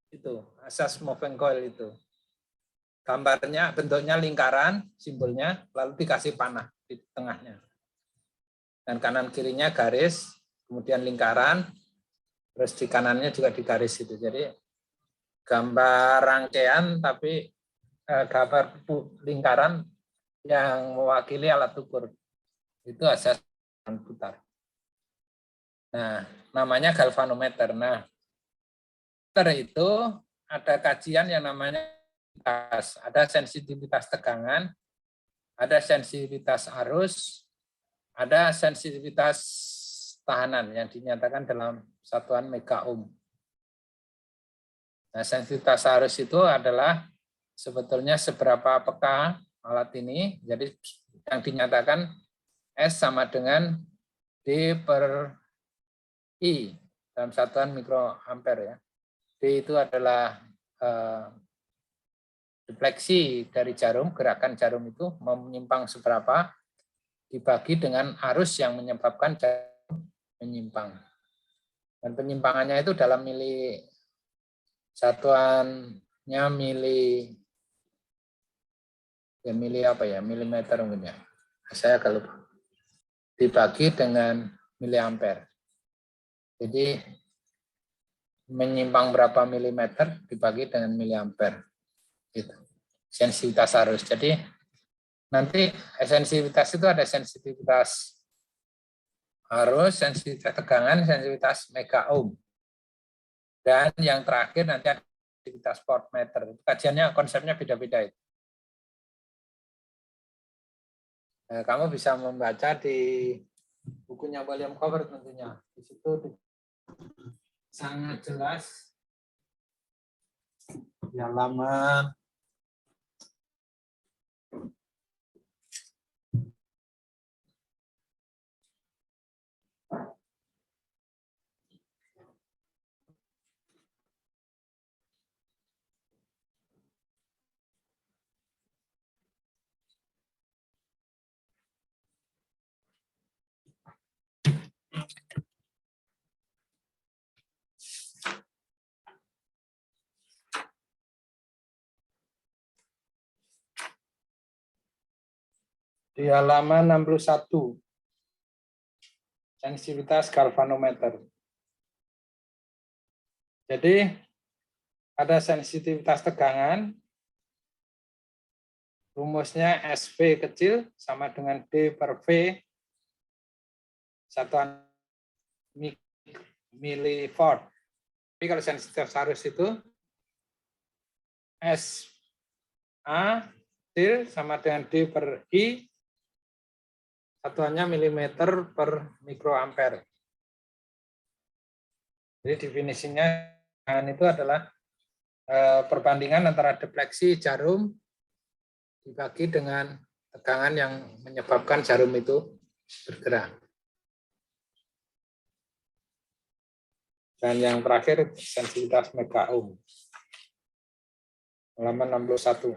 itu asas moving coil itu. Gambarnya bentuknya lingkaran, simbolnya, lalu dikasih panah di tengahnya. Dan kanan kirinya garis, kemudian lingkaran, terus di kanannya juga di garis itu. Jadi gambar rangkaian tapi gambar lingkaran yang mewakili alat ukur. Itu asas putar. Nah, namanya galvanometer. Nah, itu ada kajian yang namanya ada sensitivitas tegangan, ada sensitivitas arus, ada sensitivitas tahanan yang dinyatakan dalam satuan mega ohm. Nah, sensitivitas arus itu adalah sebetulnya seberapa peka alat ini. Jadi yang dinyatakan S sama dengan D per I dalam satuan mikroampere ya. D itu adalah defleksi dari jarum, gerakan jarum itu menyimpang seberapa dibagi dengan arus yang menyebabkan jarum menyimpang. Dan penyimpangannya itu dalam satuannya milimeter mungkin ya. Saya agak lupa. Dibagi dengan miliampere. Jadi menyimpang berapa milimeter dibagi dengan miliampere. Gitu. Sensitivitas arus. Jadi nanti sensitivitas itu ada sensitivitas arus, sensitivitas tegangan, sensitivitas mega ohm. Dan yang terakhir nanti ada sensitivitas voltmeter. Kajiannya konsepnya beda-beda itu. Nah, kamu bisa membaca di bukunya William Cowper tentunya. Di situ sangat jelas di halaman di halaman 61. Sensitivitas galvanometer. Jadi ada sensitivitas tegangan, rumusnya SV kecil sama dengan D per V, satuan milivolt. Tapi kalau sensitivitas arus itu SA sama dengan D per I, satuannya milimeter per mikroampere. Jadi definisinya itu adalah perbandingan antara defleksi jarum dibagi dengan tegangan yang menyebabkan jarum itu bergerak. Dan yang terakhir sensitivitas mega ohm. Halaman 61.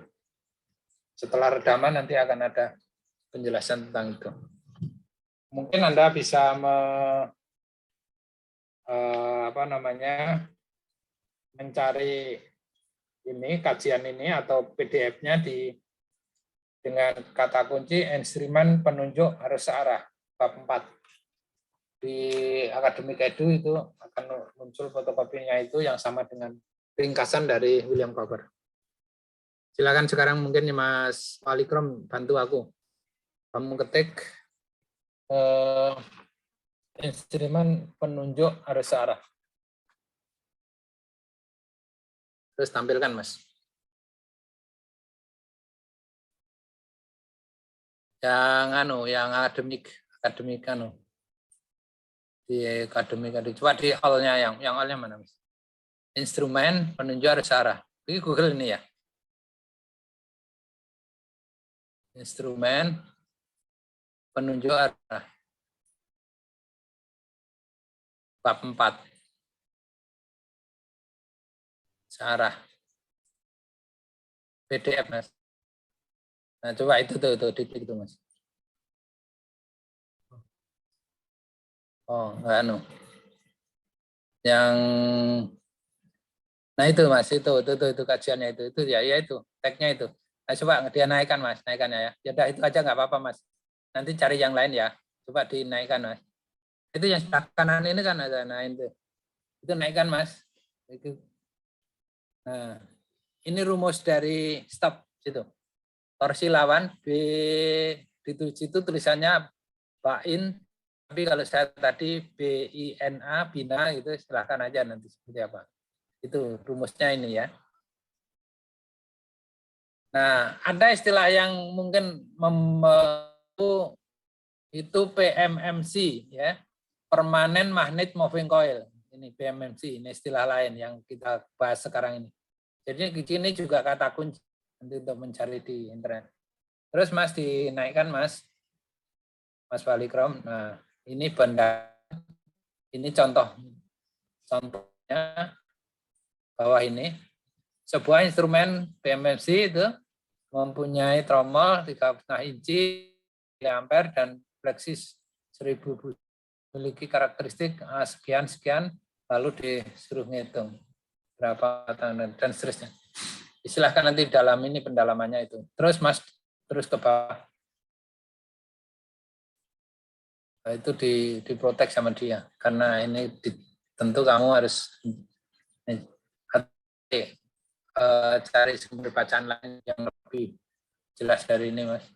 Setelah redaman nanti akan ada penjelasan tentang itu. Mungkin Anda bisa mencari ini kajian ini atau PDF-nya dengan kata kunci instrumen penunjuk arus searah bab 4. Di Akademik Edu itu akan muncul fotokopinya itu yang sama dengan ringkasan dari William Cowper. Silakan sekarang mungkin Mas Walikrom bantu aku. Kamu ketik instrumen penunjuk arus searah. Terus tampilkan, Mas. yang akademik di akademik coba di all-nya yang all-nya mana Mas? Instrumen penunjuk arus arah. Ini Google ini ya. Instrumen penunjuk arah. Bab 4. Searah. PDF Mas. Nah, coba itu diklik itu Mas. Oh, enggak Yang nah itu Mas, itu kajiannya itu ya itu, tagnya itu. Nah, coba dia naikkan Mas, naikannya ya. Ya udah itu aja nggak apa-apa Mas. Nanti cari yang lain ya. Coba dinaikkan Mas. Itu yang sebelah kanan ini kan ada itu naikkan Mas. Itu. Nah, ini rumus dari stop situ. Torsi lawan B di situ tulisannya Bain, tapi kalau saya tadi BINA bina itu silahkan aja nanti seperti apa. Itu rumusnya ini ya. Nah, ada istilah yang mungkin itu PMMC ya. Permanent Magnet Moving Coil. Ini PMMC, ini istilah lain yang kita bahas sekarang ini. Jadi ini juga kata kunci nanti untuk mencari di internet. Terus Mas dinaikkan Mas Walikrom. Nah, ini benda, ini contohnya bawah ini. Sebuah instrumen PMMC itu mempunyai tromol 3,5 inci ampere dan pleksis 1000 memiliki karakteristik sekian lalu disuruh ngitung berapa dan seterusnya. Silahkan nanti dalam ini pendalamannya itu. Terus Mas terus ke bawah. Nah, itu diprotek sama dia karena ini tentu kamu harus cari sumber bacaan lain yang lebih jelas dari ini Mas.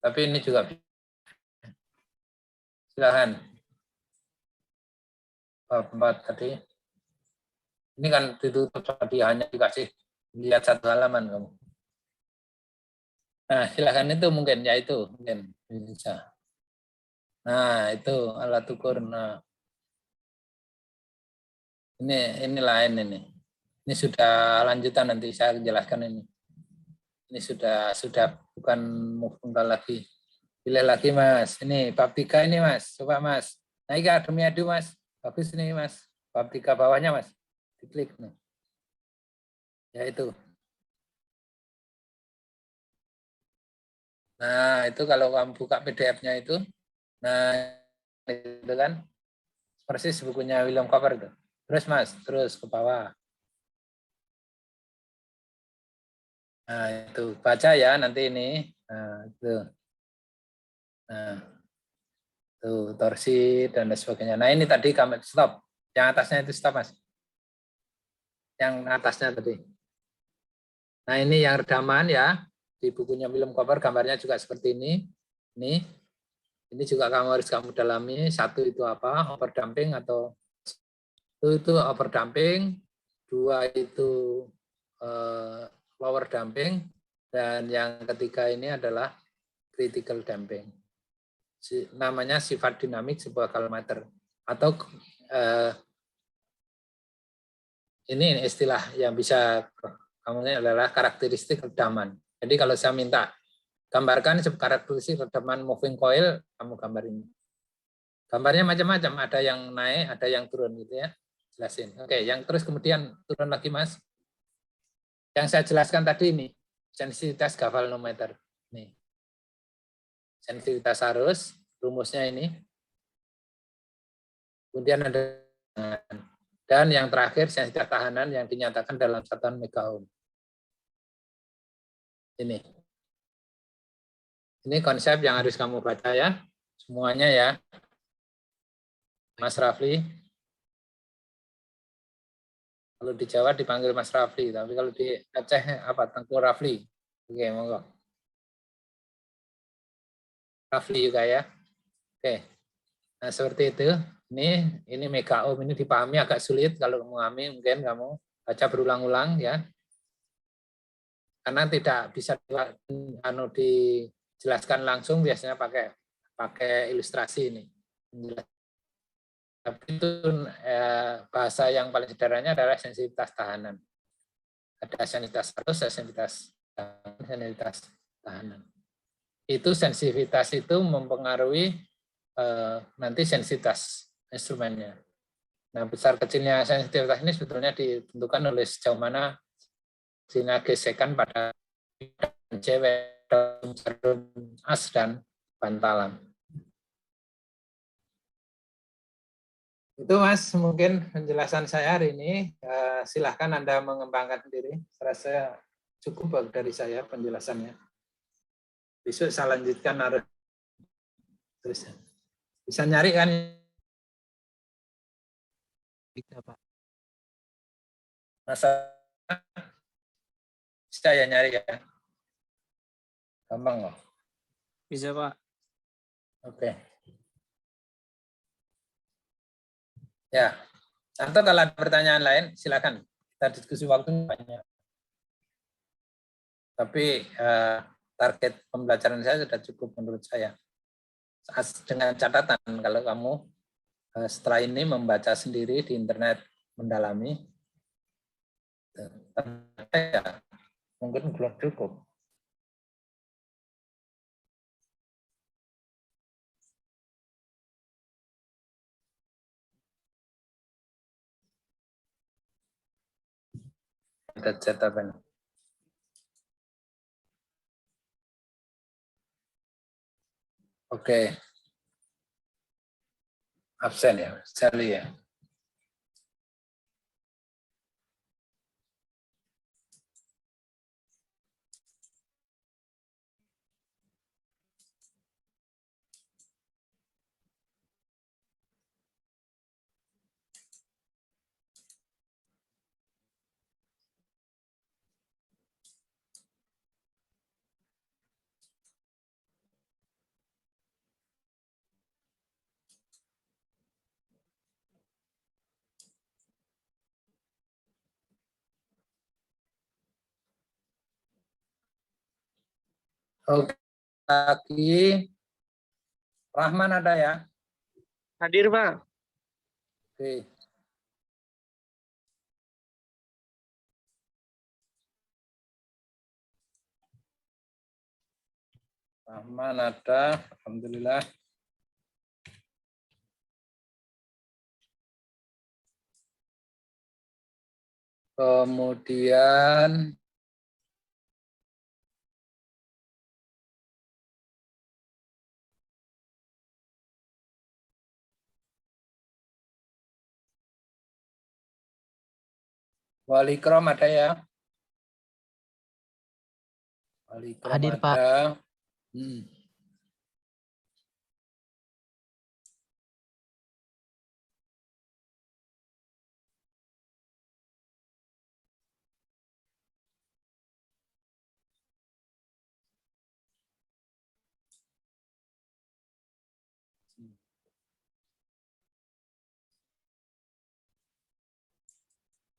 Tapi ini juga silahkan. Bab 4 tadi. Ini kan ditutup tadi hanya dikasih lihat satu halaman kamu. Nah, silahkan itu mungkin ya itu mungkin bisa. Nah, itu alat ukur. Nah, ini lain ini. Ini sudah lanjutan nanti saya jelaskan ini. Ini sudah bukan funggal lagi. Pilih lagi Mas. Ini bab 3 ini Mas. Coba Mas. Naik ke Akademi Adu Mas. Bagus ini Mas. Bab 3 bawahnya Mas. Diklik nih. Ya itu. Nah, itu kalau kamu buka PDF-nya itu. Nah, itu kan persis bukunya William Cooper itu. Terus Mas, terus ke bawah. Nah, itu baca ya nanti ini. Nah, itu. Nah, tuh torsi dan sebagainya. Nah, ini tadi kami stop. Yang atasnya itu stop, Mas. Yang atasnya tadi. Nah, ini yang redaman ya. Di bukunya William Cooper gambarnya juga seperti ini. Ini juga harus kamu dalami. Satu itu apa? Overdamping atau itu overdamping. 2 itu lower damping, dan yang ketiga ini adalah critical damping. Namanya sifat dinamik sebuah kalorimeter atau ini istilah yang bisa kamu ini adalah karakteristik redaman. Jadi kalau saya minta gambarkan karakteristik redaman moving coil, kamu gambar ini. Gambarnya macam-macam, ada yang naik, ada yang turun gitu ya. Jelasin. Oke, yang terus kemudian turun lagi Mas. Yang saya jelaskan tadi ini, sensitivitas galvanometer. Nih. Sensitivitas arus, rumusnya ini. Kemudian ada dan yang terakhir sensitivitas tahanan yang dinyatakan dalam satuan megaohm. Ini konsep yang harus kamu baca ya, semuanya ya. Mas Rafli. Kalau di Jawa dipanggil Mas Rafli, tapi kalau di Aceh apa? Tengku Rafli. Oke, monggo. Rafli juga ya. Oke. Nah, seperti itu. Ini mega ohm, ini dipahami agak sulit kalau memahami, mungkin kamu baca berulang-ulang ya. karena tidak bisa dijelaskan langsung, biasanya pakai ilustrasi ini. Tapi itu bahasa yang paling sederhananya adalah sensitivitas tahanan. Ada sensitivitas arus, sensitivitas tahanan. Itu sensitivitas itu mempengaruhi nanti sensitivitas instrumennya. Nah, besar kecilnya sensitivitas ini sebetulnya ditentukan oleh sejauh mana sinyal gesekan pada cewek, jarum as dan bantalan. Itu Mas, mungkin penjelasan saya hari ini. Silahkan Anda mengembangkan sendiri. Saya cukup dari saya penjelasannya. Besok saya lanjutkan harus bisa nyari kan? Bisa Pak. Masa bisa ya nyari ya? Gampang loh. Bisa Pak. Oke. Ya, atau kalau ada pertanyaan lain, silakan. Kita diskusi waktu banyak. Tapi target pembelajaran saya sudah cukup menurut saya. Dengan catatan, kalau kamu setelah ini membaca sendiri di internet, mendalami, ya, mungkin belum cukup. Ada catatan. Oke. Absen ya, Charlie ya. Oke, lagi Rahman ada ya? Hadir Pak. Oke. Rahman ada, alhamdulillah. Kemudian Walikrom ada ya? Walikrom Hadir, ada. Pak.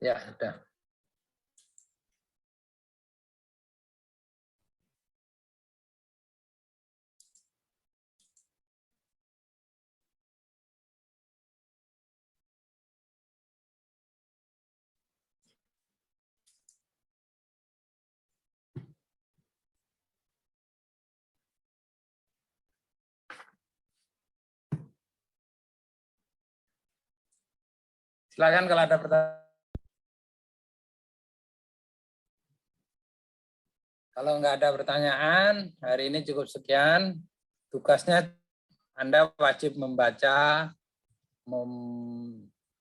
Ya, ada. Silakan kalau ada pertanyaan. Kalau nggak ada pertanyaan, hari ini cukup sekian. Tugasnya Anda wajib membaca,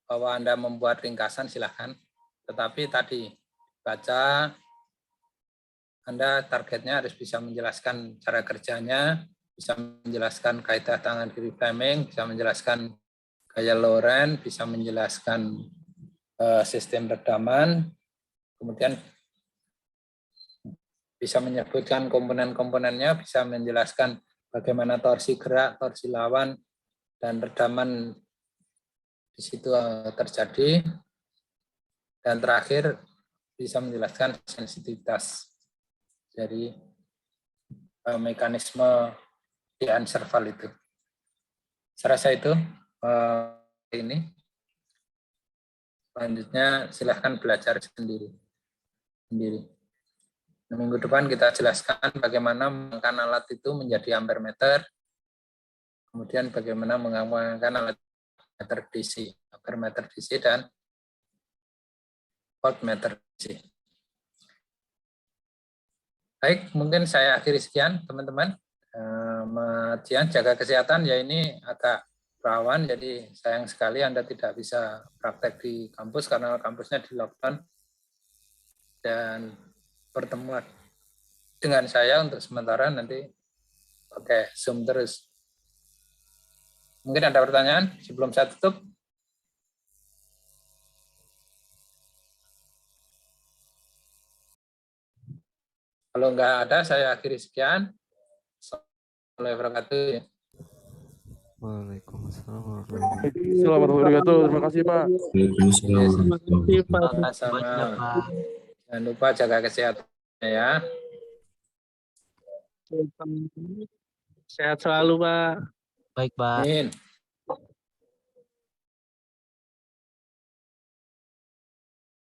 bahwa Anda membuat ringkasan, silakan. Tetapi tadi, baca, Anda targetnya harus bisa menjelaskan cara kerjanya, bisa menjelaskan kaidah tangan kiri Fleming, bisa menjelaskan gaya Lorentz, bisa menjelaskan sistem redaman, kemudian bisa menyebutkan komponen-komponennya, bisa menjelaskan bagaimana torsi gerak, torsi lawan, dan redaman di situ terjadi. Dan terakhir, bisa menjelaskan sensitivitas dari mekanisme di unserval itu. Saya rasa itu ini. Selanjutnya silahkan belajar sendiri. Minggu depan kita jelaskan bagaimana menggunakan alat itu menjadi ampere meter, kemudian bagaimana menggunakan alat meter DC, ampere meter DC dan voltmeter DC. Baik, mungkin saya akhiri sekian teman-teman. Jaga kesehatan ya, ini agak rawan, jadi sayang sekali Anda tidak bisa praktek di kampus karena kampusnya di lockdown, dan pertemuan dengan saya untuk sementara nanti pakai Zoom terus. Mungkin ada pertanyaan sebelum saya tutup? Kalau nggak ada, saya akhiri sekian. Assalamualaikum warahmatullahi wabarakatuh. Waalaikumsalam warahmatullahi wabarakatuh. Terima kasih, Pak. Terima kasih Pak. Sama-sama. Jangan lupa jaga kesehatan ya. Sehat selalu Pak. Baik, Pak. Amin.